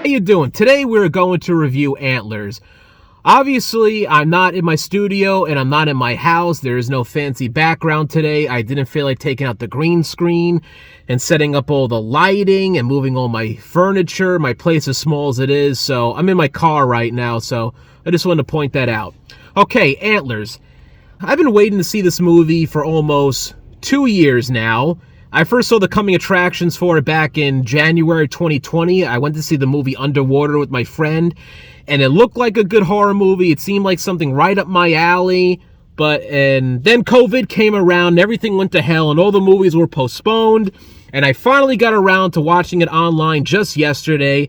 How you doing? Today we're going to review Antlers. Obviously, I'm not in my studio and I'm not in my house. There is no fancy background today. I didn't feel like taking out the green screen and setting up all the lighting and moving all my furniture. My place is small as it is, so I'm in my car right now, so I just wanted to point that out. Okay, Antlers. I've been waiting to see this movie for almost 2 years now. I first saw the coming attractions for it back in January 2020. I went to see the movie Underwater with my friend, and it looked like a good horror movie. It seemed like something right up my alley, and then COVID came around and everything went to hell and all the movies were postponed, and I finally got around to watching it online just yesterday.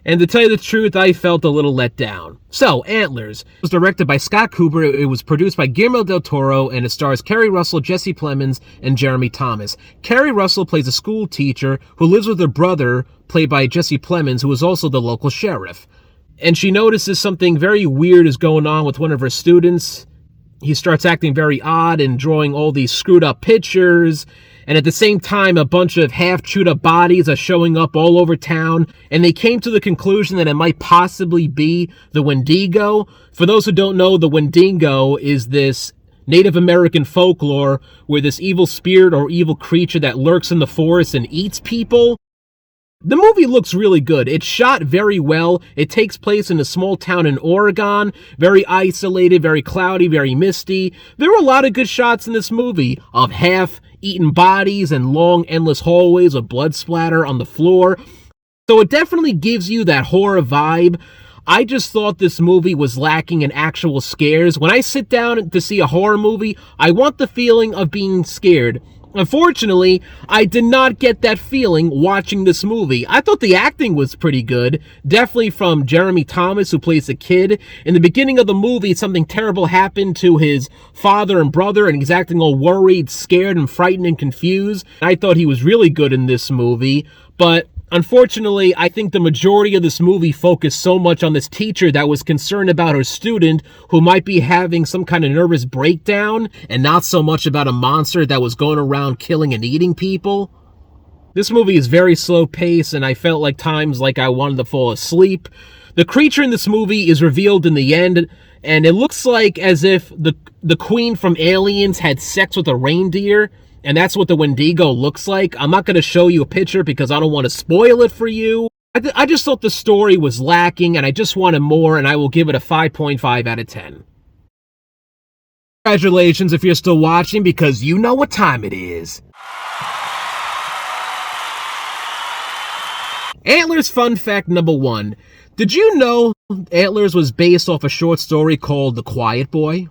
And to tell you the truth, I felt a little let down. So, Antlers was directed by Scott Cooper. It was produced by Guillermo del Toro, and it stars KERI Russell, Jesse Plemons, and Jeremy Thomas. KERI Russell plays a school teacher who lives with her brother, played by Jesse Plemons, who is also the local sheriff. And she notices something very weird is going on with one of her students. He starts acting very odd and drawing all these screwed up pictures. And at the same time, a bunch of half-chewed-up bodies are showing up all over town, and they came to the conclusion that it might possibly be the Wendigo. For those who don't know, the Wendigo is this Native American folklore where this evil spirit or evil creature that lurks in the forest and eats people. The movie looks really good. It's shot very well. It takes place in a small town in Oregon. Very isolated, very cloudy, very misty. There were a lot of good shots in this movie of half-eaten bodies and long, endless hallways with blood splatter on the floor. So it definitely gives you that horror vibe. I just thought this movie was lacking in actual scares. When I sit down to see a horror movie, I want the feeling of being scared. Unfortunately, I did not get that feeling watching this movie. I thought the acting was pretty good, definitely from Jeremy Thomas, who plays the kid. In the beginning of the movie, something terrible happened to his father and brother, and he's acting all worried, scared, and frightened and confused. I thought he was really good in this movie, but unfortunately, I think the majority of this movie focused so much on this teacher that was concerned about her student who might be having some kind of nervous breakdown, and not so much about a monster that was going around killing and eating people. This movie is very slow paced, and I felt like times like I wanted to fall asleep. The creature in this movie is revealed in the end, and it looks like as if the queen from Aliens had sex with a reindeer. And that's what the Wendigo looks like. I'm not going to show you a picture because I don't want to spoil it for you. I just thought the story was lacking and I just wanted more, and I will give it a 5.5 out of 10. Congratulations if you're still watching, because you know what time it is. Antlers fun fact number 1. Did you know Antlers was based off a short story called The Quiet Boy?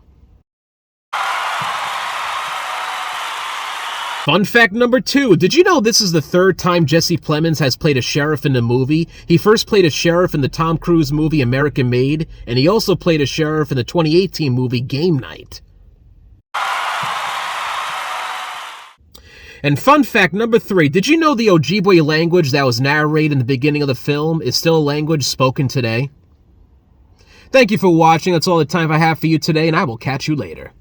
Fun fact number 2, did you know this is the 3rd time Jesse Plemons has played a sheriff in a movie? He first played a sheriff in the Tom Cruise movie American Made, and he also played a sheriff in the 2018 movie Game Night. And fun fact number 3, did you know the Ojibwe language that was narrated in the beginning of the film is still a language spoken today? Thank you for watching. That's all the time I have for you today, and I will catch you later.